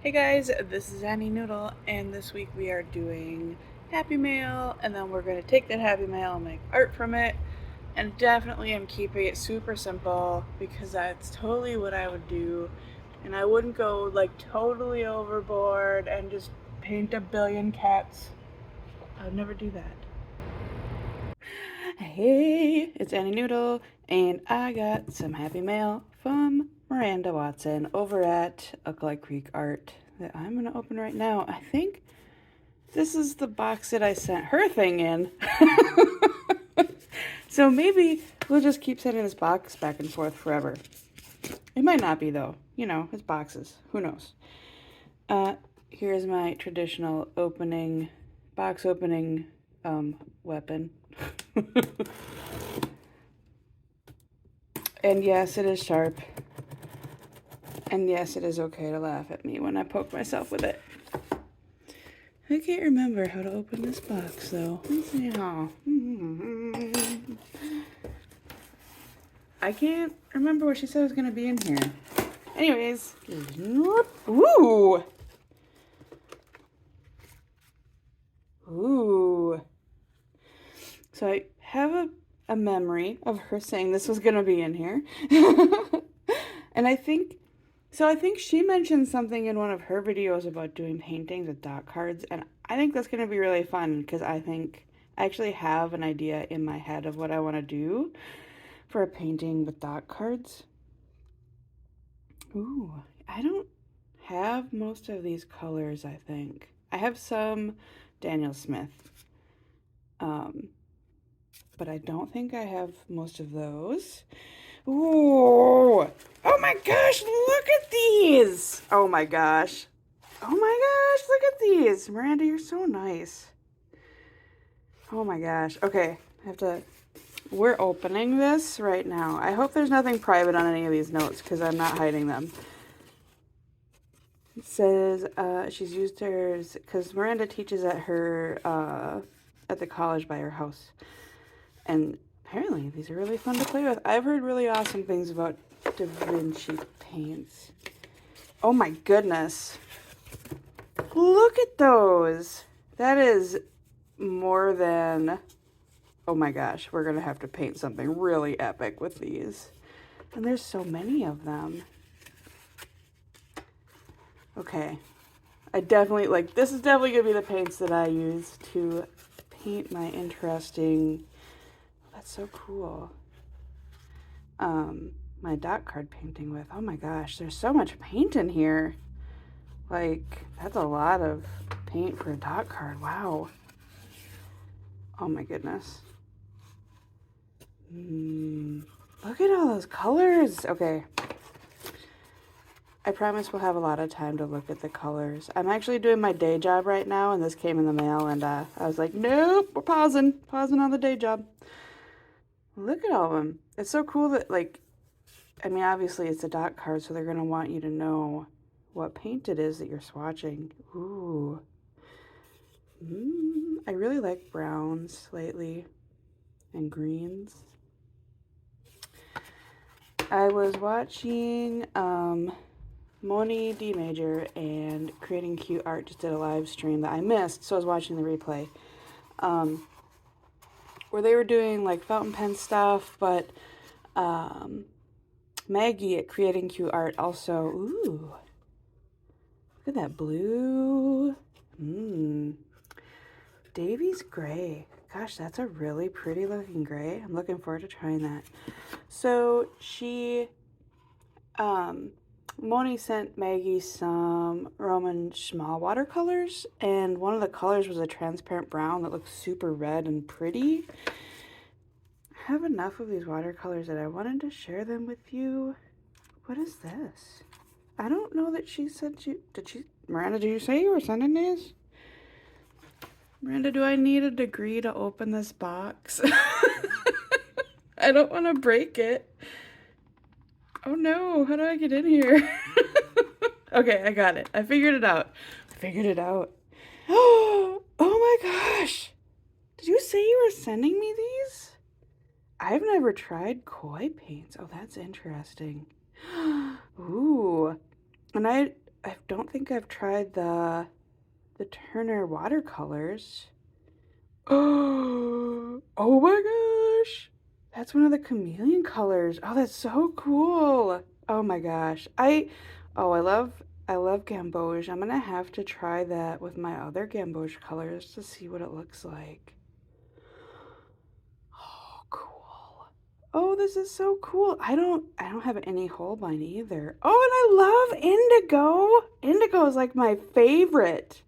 Hey guys, this is Annie Noodle, and this week we are doing Happy Mail, and then we're going to take that Happy Mail and make art from it. And definitely I'm keeping it super simple because that's totally what I would do. And I wouldn't go like totally overboard and just paint a billion cats. I would never do that. Hey, it's Annie Noodle, and I got some Happy Mail from Miranda Watson over at Alkali Creek Art that I'm going to open right now. I think this is the box that I sent her thing in. So maybe we'll just keep sending this box back and forth forever. It might not be though. You know, it's boxes. Who knows? Here's my traditional box opening weapon. And yes, it is sharp. And yes, it is okay to laugh at me when I poke myself with it. I can't remember how to open this box though. Let's see how. I can't remember what she said was going to be in here. Anyways. Ooh. Ooh. So I have a memory of her saying this was going to be in here. And I think she mentioned something in one of her videos about doing paintings with dot cards, and I think that's going to be really fun because I think I actually have an idea in my head of what I want to do for a painting with dot cards. Ooh, I don't have most of these colors, I think. I have some Daniel Smith, but I don't think I have most of those. Ooh, oh my gosh, look at these! Oh my gosh. Oh my gosh, look at these! Miranda, you're so nice. Oh my gosh. Okay, we're opening this right now. I hope there's nothing private on any of these notes because I'm not hiding them. It says she's used hers because Miranda teaches at at the college by her house. And apparently these are really fun to play with. I've heard really awesome things about DaVinci paints. Oh my goodness. Look at those. That is more than... Oh my gosh, we're going to have to paint something really epic with these. And there's so many of them. Okay. This is definitely going to be the paints that I use to paint my interesting... That's so cool. My dot card painting with. Oh my gosh, there's so much paint in here. Like, that's a lot of paint for a dot card. Wow. Oh my goodness. Look at all those colors. Okay. I promise we'll have a lot of time to look at the colors. I'm actually doing my day job right now, and this came in the mail, and I was like, nope, we're pausing on the day job. Look at all of them. It's so cool that, like, I mean, obviously it's a dot card, so they're going to want you to know what paint it is that you're swatching. Ooh. I really like browns lately and greens. I was watching Moni D Major and Creating Cute Art just did a live stream that I missed, so I was watching the replay. Where they were doing like fountain pen stuff, but Maggie at Creating Cute Art also, ooh, look at that blue. Davy's gray. Gosh, that's a really pretty looking gray. I'm looking forward to trying that. So Moni sent Maggie some Roman Schmal watercolors, and one of the colors was a transparent brown that looks super red and pretty. I have enough of these watercolors that I wanted to share them with you. What is this? I don't know that she said Miranda, did you say you were sending these? Miranda, do I need a degree to open this box? I don't want to break it. Oh no, how do I get in here? Okay, I got it. I figured it out. Oh my gosh. Did you say you were sending me these? I've never tried koi paints. Oh, that's interesting. Ooh. And I don't think I've tried the Turner watercolors. Oh, oh my gosh. That's one of the chameleon colors. Oh, that's so cool. Oh my gosh. I love gamboge. I'm gonna have to try that with my other gamboge colors to see what it looks like. Oh, cool. Oh, this is so cool. I don't have any Holbein either. Oh, and I love indigo. Indigo is like my favorite.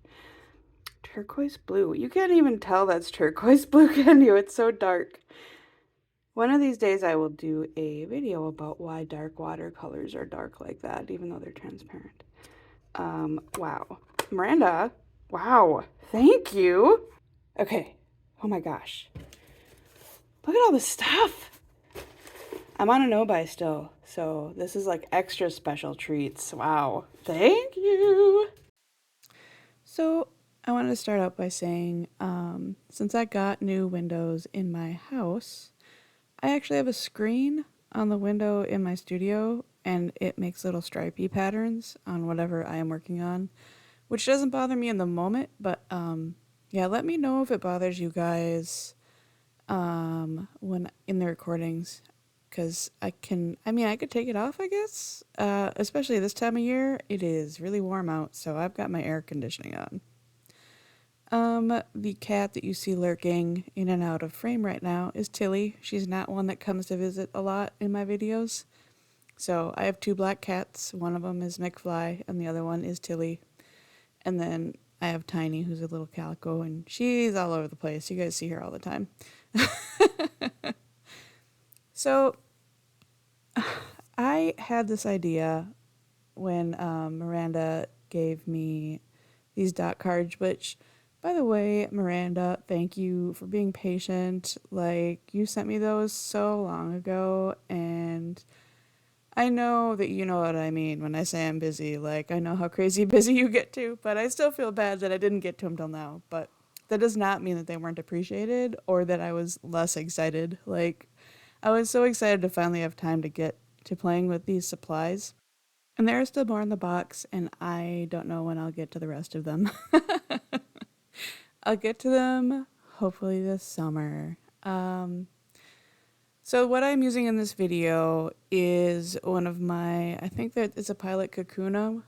Turquoise blue. You can't even tell that's turquoise blue, can you? It's so dark. One of these days I will do a video about why dark watercolors are dark like that, even though they're transparent. Wow. Miranda, wow. Thank you. Okay. Oh my gosh. Look at all this stuff. I'm on a no-buy still, so this is like extra special treats. Wow. Thank you. So I wanted to start out by saying, since I got new windows in my house, I actually have a screen on the window in my studio, and it makes little stripey patterns on whatever I am working on, which doesn't bother me in the moment, but yeah, let me know if it bothers you guys when in the recordings, because I could take it off, I guess, especially this time of year. It is really warm out, so I've got my air conditioning on. The cat that you see lurking in and out of frame right now is Tilly. She's not one that comes to visit a lot in my videos. So I have two black cats. One of them is McFly and the other one is Tilly. And then I have Tiny, who's a little calico, and she's all over the place. You guys see her all the time. So I had this idea when Miranda gave me these dot cards, which, by the way, Miranda, thank you for being patient. Like, you sent me those so long ago, and I know that you know what I mean when I say I'm busy. Like, I know how crazy busy you get to, but I still feel bad that I didn't get to them till now. But that does not mean that they weren't appreciated or that I was less excited. Like, I was so excited to finally have time to get to playing with these supplies. And there are still more in the box, and I don't know when I'll get to the rest of them. I'll get to them hopefully this summer. So what I'm using in this video is one of my, I think that it's a Pilot Kakuno.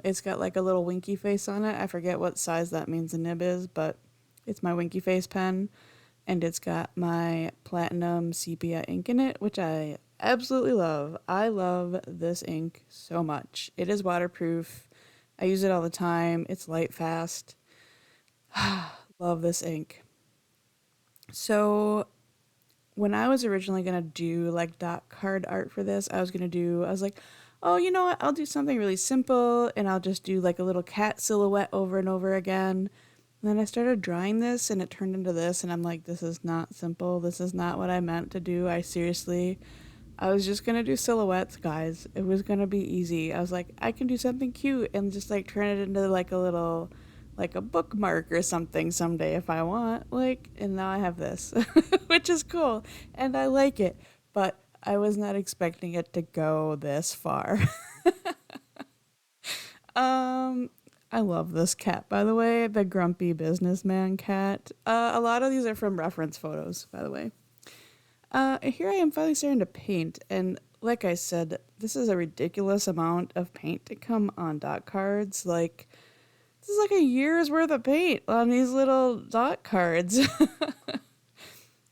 It's got like a little winky face on it. I forget what size that means the nib is, but it's my winky face pen. And it's got my platinum sepia ink in it, which I absolutely love. I love this ink so much. It is waterproof. I use it all the time. It's light fast. Love this ink. So when I was originally going to do like dot card art for this, I was like, oh, you know what? I'll do something really simple and I'll just do like a little cat silhouette over and over again. And then I started drawing this and it turned into this, and I'm like, this is not simple. This is not what I meant to do. I was just going to do silhouettes, guys. It was going to be easy. I was like, I can do something cute and just like turn it into like a little, like a bookmark or something someday if I want. Like, and now I have this, which is cool. And I like it, but I was not expecting it to go this far. I love this cat, by the way, the grumpy businessman cat. A lot of these are from reference photos, by the way. Here I am finally starting to paint, and like I said, this is a ridiculous amount of paint to come on dot cards. Like, this is like a year's worth of paint on these little dot cards.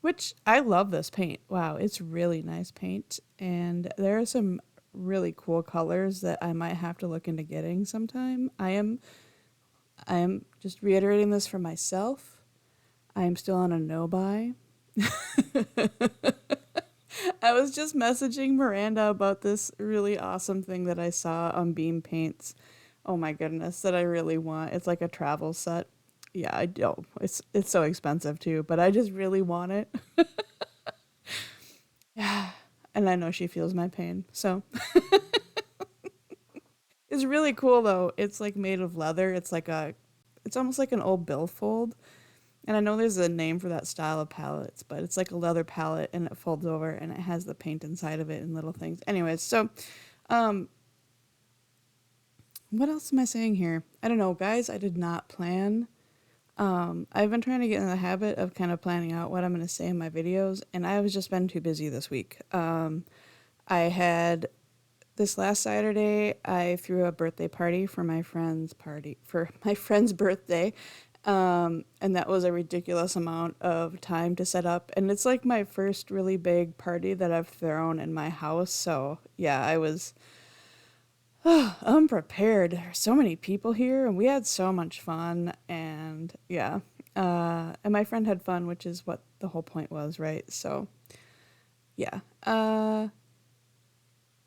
Which, I love this paint. Wow, it's really nice paint, and there are some really cool colors that I might have to look into getting sometime. I am just reiterating this for myself. I am still on a no buy. I was just messaging Miranda about this really awesome thing that I saw on Beam Paints. Oh my goodness, that I really want. It's like a travel set. Yeah, I don't. It's so expensive too, but I just really want it. Yeah. And I know she feels my pain. So it's really cool though. It's like made of leather. It's almost like an old billfold. And I know there's a name for that style of palettes, but it's like a leather palette and it folds over and it has the paint inside of it and little things. Anyways, so What else am I saying here? I don't know, guys. I did not plan. I've been trying to get in the habit of kind of planning out what I'm going to say in my videos, and I was just been too busy this week. I had this last Saturday, I threw a birthday party for my friend's birthday. And that was a ridiculous amount of time to set up. And it's like my first really big party that I've thrown in my house. So yeah, I was unprepared. There are so many people here and we had so much fun. And yeah, and my friend had fun, which is what the whole point was, right? So yeah.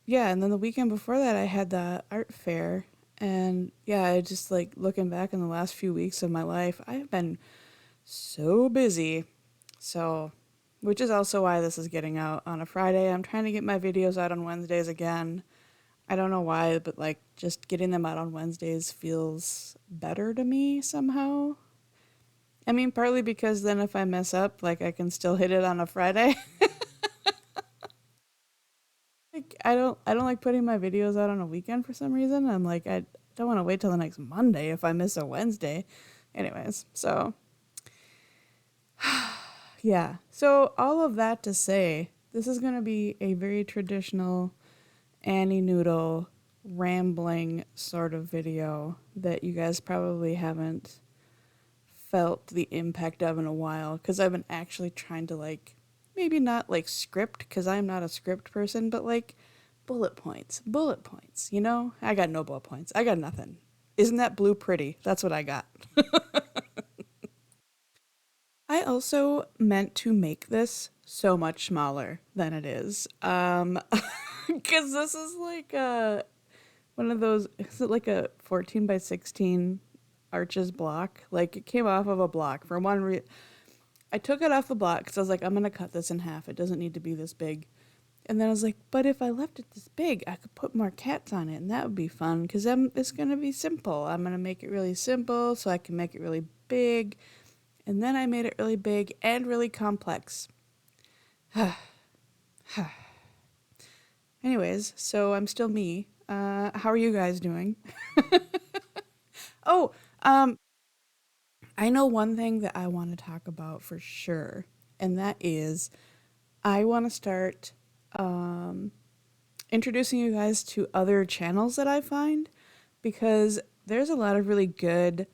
Yeah, and then the weekend before that, I had the art fair. And yeah, I just like looking back in the last few weeks of my life, I have been so busy. So, which is also why this is getting out on a Friday. I'm trying to get my videos out on Wednesdays again. I don't know why, but like just getting them out on Wednesdays feels better to me somehow. I mean, partly because then if I mess up, like I can still hit it on a Friday. Like I don't like putting my videos out on a weekend for some reason. I'm like I don't want to wait till the next Monday if I miss a Wednesday. Anyways, so yeah. So all of that to say, this is going to be a very traditional Annie Noodle rambling sort of video that you guys probably haven't felt the impact of in a while because I've been actually trying to like maybe not like script because I'm not a script person, but like bullet points, you know? I got no bullet points. I got nothing. Isn't that blue pretty? That's what I got. I also meant to make this so much smaller than it is. Because this is like one of those, is it like a 14 by 16 arches block? Like it came off of a block for I took it off the block because I was like, I'm going to cut this in half. It doesn't need to be this big. And then I was like, but if I left it this big, I could put more cats on it, and that would be fun because it's going to be simple. I'm going to make it really simple so I can make it really big. And then I made it really big and really complex. Anyways, so I'm still me. How are you guys doing? Oh, I know one thing that I want to talk about for sure, and that is I want to start introducing you guys to other channels that I find because there's a lot of really good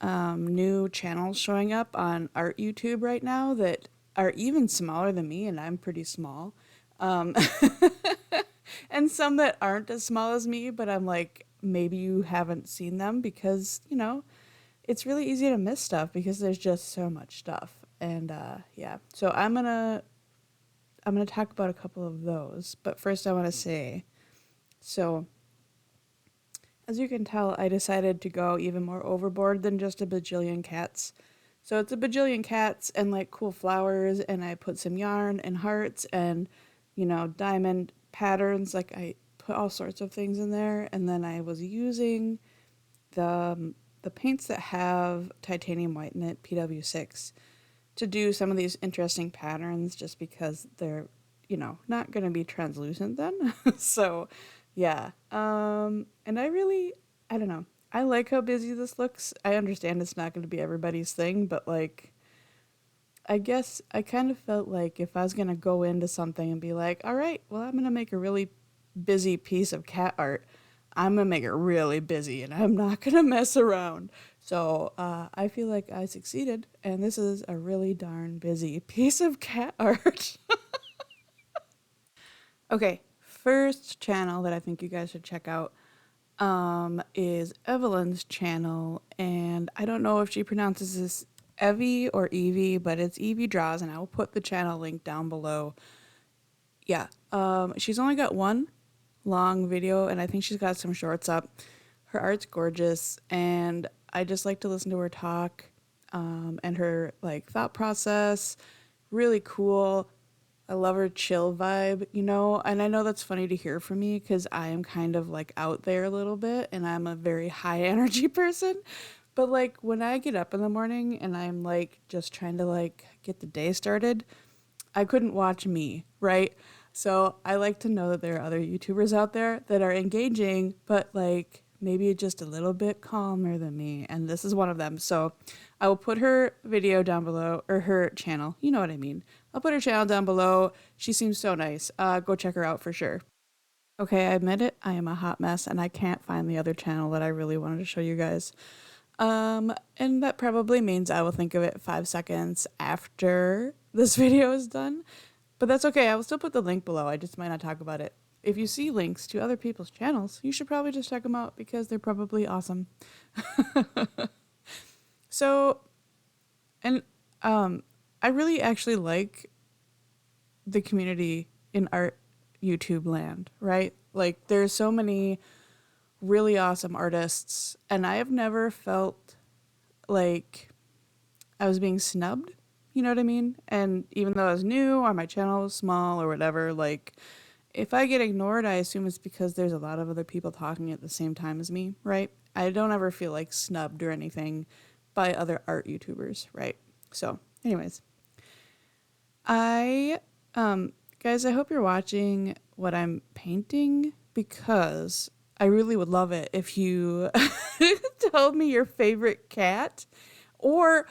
new channels showing up on art YouTube right now that are even smaller than me, and I'm pretty small. Um, and some that aren't as small as me, but I'm like, maybe you haven't seen them because, you know, it's really easy to miss stuff because there's just so much stuff. And yeah, so I'm gonna talk about a couple of those, but first I want to say, so as you can tell, I decided to go even more overboard than just a bajillion cats. So it's a bajillion cats and like cool flowers, and I put some yarn and hearts and, you know, diamond patterns. Like I put all sorts of things in there, and then I was using the paints that have titanium white in it, PW6, to do some of these interesting patterns just because they're, you know, not going to be translucent then. So, yeah. And I don't know. I like how busy this looks. I understand it's not going to be everybody's thing, but like, I guess I kind of felt like if I was going to go into something and be like, all right, well, I'm going to make a really busy piece of cat art, I'm going to make it really busy and I'm not going to mess around. So I feel like I succeeded, and this is a really darn busy piece of cat art. Okay, first channel that I think you guys should check out is Evelyne's channel, and I don't know if she pronounces this Evie or Evie, but it's Evie Draws, and I will put the channel link down below. Yeah, she's only got one long video, and I think she's got some shorts up. Her art's gorgeous, and I just like to listen to her talk, and her like thought process. Really cool. I love her chill vibe, you know, and I know that's funny to hear from me because I am kind of like out there a little bit, and I'm a very high energy person. But like when I get up in the morning and I'm like just trying to like get the day started, I couldn't watch me, right? So I like to know that there are other YouTubers out there that are engaging, but like maybe just a little bit calmer than me, and this is one of them. So I will put her video down below, or her channel. You know what I mean. I'll put her channel down below. She seems so nice. Go check her out for sure. Okay, I admit it. I am a hot mess, and I can't find the other channel that I really wanted to show you guys. And that probably means I will think of it 5 seconds after this video is done. But that's okay. I will still put the link below. I just might not talk about it. If you see links to other people's channels, you should probably just check them out because they're probably awesome. So, and I really actually like the community in art YouTube land, right? Like there's so many really awesome artists, and I have never felt like I was being snubbed, you know what I mean? And even though I was new or my channel was small or whatever, like if I get ignored, I assume it's because there's a lot of other people talking at the same time as me, right? I don't ever feel like snubbed or anything by other art YouTubers, right? So, anyways, I guys, I hope you're watching what I'm painting because I really would love it if you told me your favorite cat or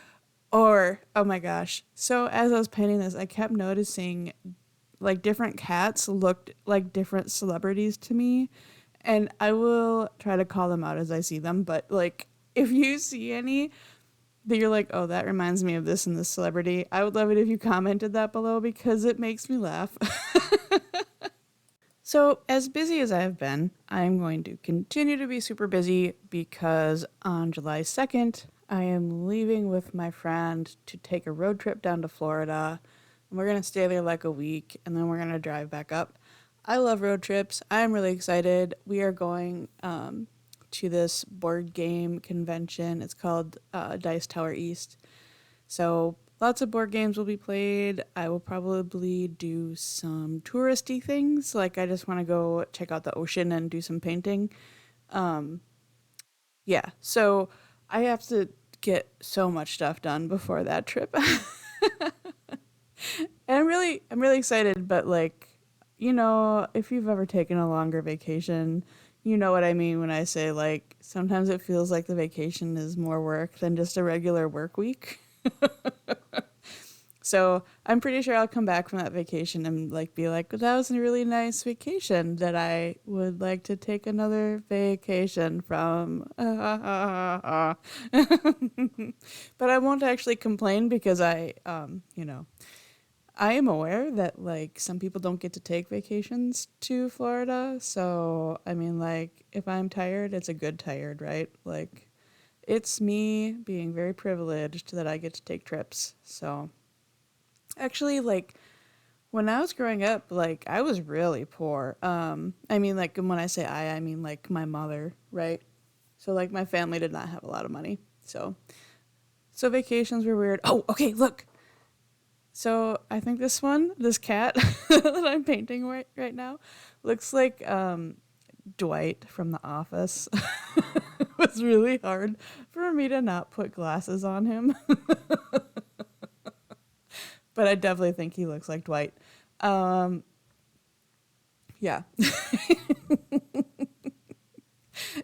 oh my gosh. So as I was painting this, I kept noticing like different cats looked like different celebrities to me, and I will try to call them out as I see them, but like if you see any that you're like, oh, that reminds me of this and this celebrity, I would love it if you commented that below because it makes me laugh. So as busy as I have been, I'm going to continue to be super busy because on July 2nd, I am leaving with my friend to take a road trip down to Florida. And we're going to stay there like a week and then we're going to drive back up. I love road trips. I'm really excited. We are going to this board game convention. It's called Dice Tower East. So lots of board games will be played. I will probably do some touristy things. Like I just want to go check out the ocean and do some painting. Yeah, so I have to get so much stuff done before that trip. And I'm really excited, but like, you know, if you've ever taken a longer vacation, you know what I mean when I say like sometimes it feels like the vacation is more work than just a regular work week. So I'm pretty sure I'll come back from that vacation and like be like, that was a really nice vacation that I would like to take another vacation from. But I won't actually complain because you know, I am aware that like some people don't get to take vacations to Florida. So, I mean, like if I'm tired, it's a good tired, right? Like it's me being very privileged that I get to take trips. So, actually, like when I was growing up, like I was really poor. I mean, like when I say I mean like my mother, right? So like my family did not have a lot of money. So vacations were weird. Oh, okay, look. So I think this cat that I'm painting right now, looks like Dwight from The Office. It was really hard for me to not put glasses on him. But I definitely think he looks like Dwight. Yeah.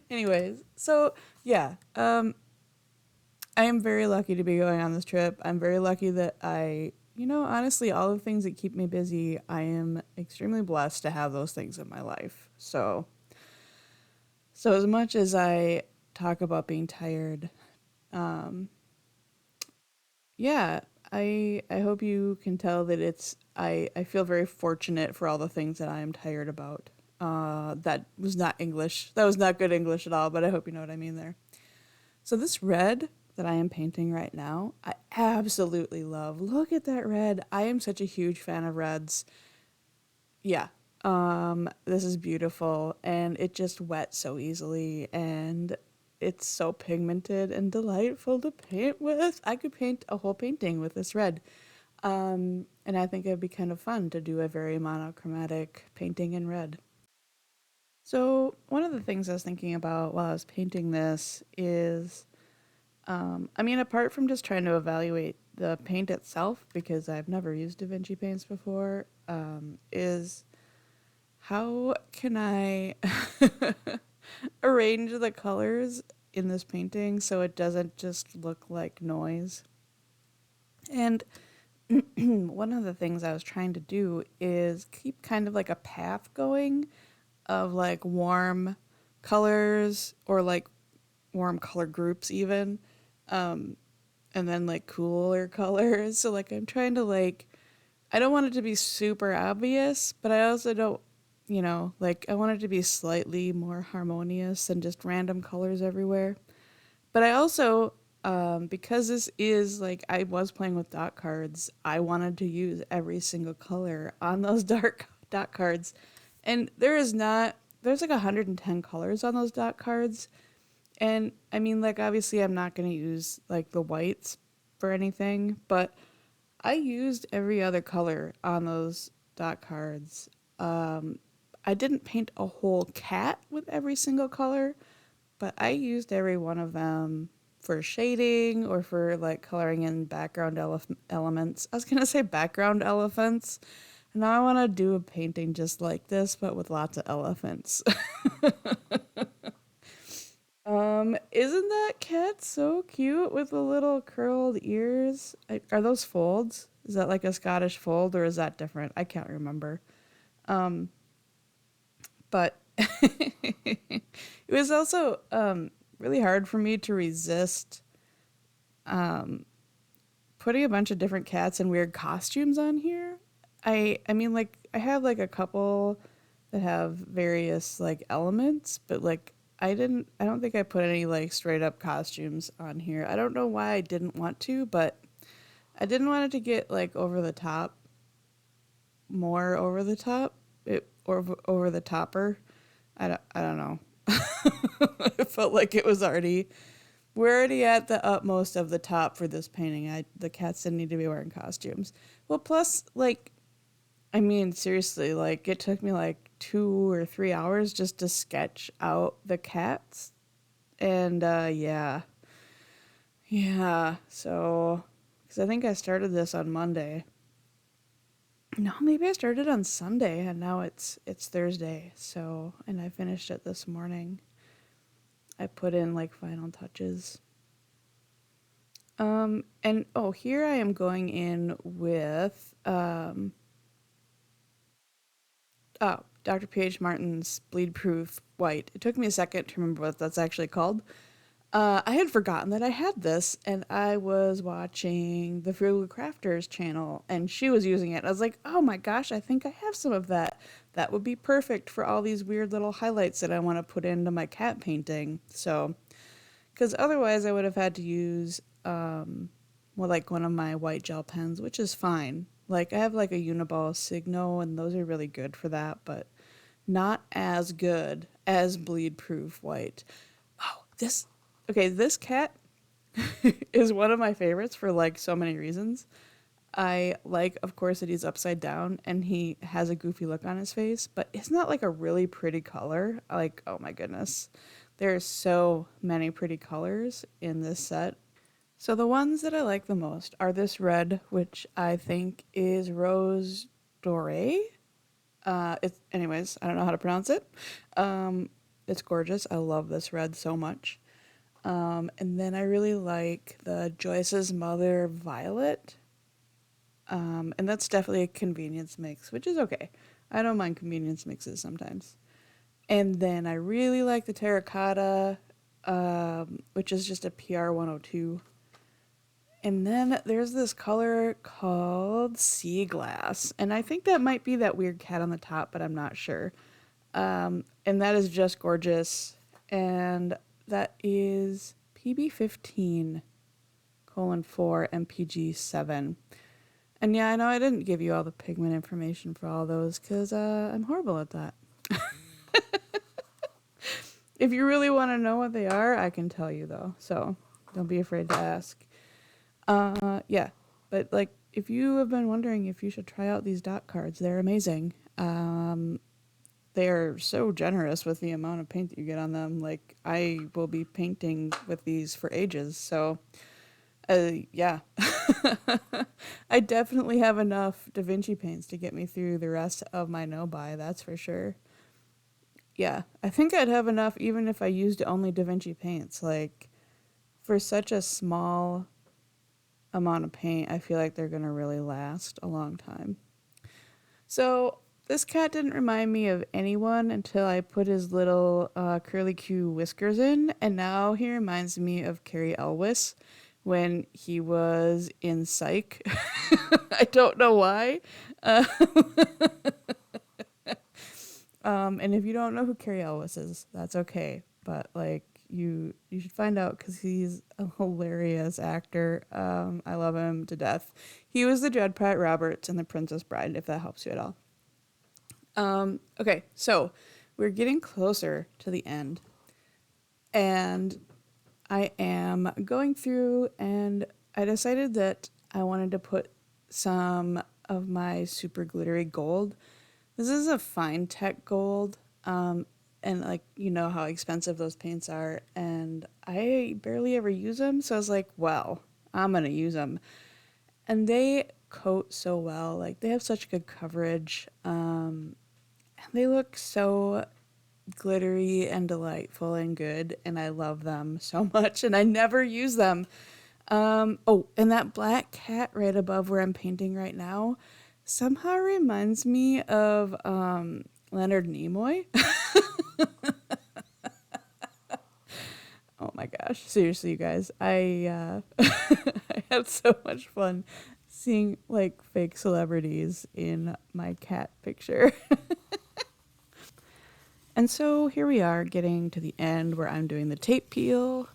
Anyways, so yeah, I am very lucky to be going on this trip. I'm very lucky that honestly, all the things that keep me busy, I am extremely blessed to have those things in my life. So as much as I talk about being tired, yeah, I hope you can tell that I feel very fortunate for all the things that I am tired about. That was not English. That was not good English at all, but I hope you know what I mean there. So this red that I am painting right now, I absolutely love. Look at that red. I am such a huge fan of reds. Yeah. This is beautiful and it just wets so easily and it's so pigmented and delightful to paint with. I could paint a whole painting with this red. And I think it'd be kind of fun to do a very monochromatic painting in red. So one of the things I was thinking about while I was painting this is, I mean, apart from just trying to evaluate the paint itself, because I've never used DaVinci paints before, is how can I arrange the colors in this painting so it doesn't just look like noise. And one of the things I was trying to do is keep kind of like a path going of like warm colors or like warm color groups even. And then like cooler colors. So like I'm trying to like I don't want it to be super obvious, but I also don't, like I want it to be slightly more harmonious than just random colors everywhere. But I also, because this is like I was playing with dot cards, I wanted to use every single color on those dark dot cards. And there's like 110 colors on those dot cards. And I mean, like, obviously, I'm not going to use like the whites for anything, but I used every other color on those dot cards. Um, I didn't paint a whole cat with every single color, but I used every one of them for shading or for like coloring in background elements. I was going to say background elephants. And now I want to do a painting just like this, but with lots of elephants. Isn't that cat so cute with the little curled ears? Are those folds? Is that like a Scottish fold or is that different? I can't remember. Um, but it was also really hard for me to resist putting a bunch of different cats in weird costumes on here. I mean like I have like a couple that have various like elements, but like I don't think I put any like straight up costumes on here. I don't know why I didn't want to, but I didn't want it to get like over the top, more over the top, or over the topper. I don't know. It felt like it was already we're already at the utmost of the top for this painting. The cats didn't need to be wearing costumes. Well, plus like I mean, seriously, like it took me like 2 or 3 hours just to sketch out the cats. And yeah. So, because I think I started this on Monday. No, maybe I started on Sunday, and now it's Thursday. So, and I finished it this morning. I put in like final touches. And oh, here I am going in with Dr. P.H. Martin's Bleed Proof White. It took me a second to remember what that's actually called. I had forgotten that I had this, and I was watching the Frugal Crafters channel, and she was using it. I was like, oh my gosh, I think I have some of that. That would be perfect for all these weird little highlights that I want to put into my cat painting. So, because otherwise I would have had to use, well, like one of my white gel pens, which is fine. Like, I have like a Uniball Signo, and those are really good for that, but not as good as Bleed Proof White. Oh, this cat is one of my favorites for like so many reasons. I like, of course, that he's upside down and he has a goofy look on his face, but isn't that like a really pretty color? Like, oh my goodness. There's so many pretty colors in this set. So the ones that I like the most are this red, which I think is Rose Doré. Anyways, I don't know how to pronounce it. It's gorgeous. I love this red so much. And then I really like the Joyce's Mother Violet. And that's definitely a convenience mix, which is okay. I don't mind convenience mixes sometimes. And then I really like the Terracotta, which is just a PR 102. And then there's this color called Sea Glass. And I think that might be that weird cat on the top, but I'm not sure. And that is just gorgeous. And that is PB15:4 MPG7. And yeah, I know I didn't give you all the pigment information for all those because I'm horrible at that. If you really want to know what they are, I can tell you though. So don't be afraid to ask. Yeah, but like if you have been wondering if you should try out these dot cards, they're amazing. They are so generous with the amount of paint that you get on them. Like I will be painting with these for ages. So yeah, I definitely have enough DaVinci paints to get me through the rest of my no-buy. That's for sure. yeah, I think I'd have enough even if I used only DaVinci paints. Like, for such a small amount of paint, I feel like they're going to really last a long time. So, this cat didn't remind me of anyone until I put his little curly Q whiskers in, and now he reminds me of Carrie Elwes when he was in Psych. I don't know why. Uh, and if you don't know who Carrie Elwes is, that's okay. But like you should find out because he's a hilarious actor. I love him to death. He was the Judd Pratt Roberts in The Princess Bride, if that helps you at all. Okay, so we're getting closer to the end, and I am going through, and I decided that I wanted to put some of my super glittery gold. This is a fine tech gold, and like you know how expensive those paints are, and I barely ever use them, so I was like, well, I'm gonna use them, and they coat so well. Like they have such good coverage, and they look so glittery and delightful and good, and I love them so much, and I never use them. Oh, and that black cat right above where I'm painting right now somehow reminds me of Leonard Nimoy. Oh my gosh, seriously, you guys, I had so much fun seeing like fake celebrities in my cat picture. And so here we are getting to the end where I'm doing the tape peel.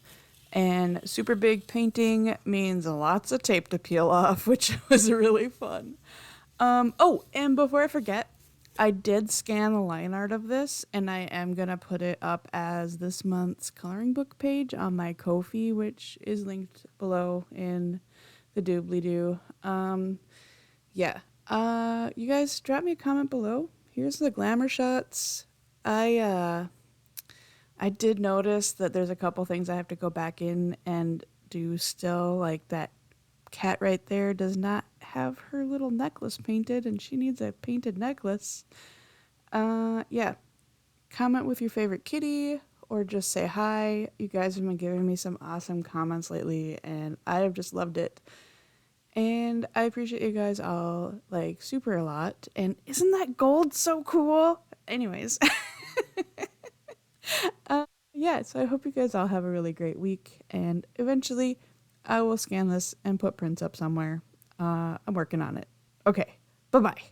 And super big painting means lots of tape to peel off, which was really fun. Oh, and before I forget, I did scan the line art of this, and I am going to put it up as this month's coloring book page on my Ko-fi, which is linked below in the doobly-doo. Yeah. You guys drop me a comment below. Here's the glamour shots. I did notice that there's a couple things I have to go back in and do still. Like that cat right there does not have her little necklace painted, and she needs a painted necklace. Yeah. Comment with your favorite kitty or just say hi. You guys have been giving me some awesome comments lately, and I have just loved it. And I appreciate you guys all like super a lot. And isn't that gold so cool? Anyways, yeah, so I hope you guys all have a really great week. And eventually, I will scan this and put prints up somewhere. I'm working on it. Okay, bye bye.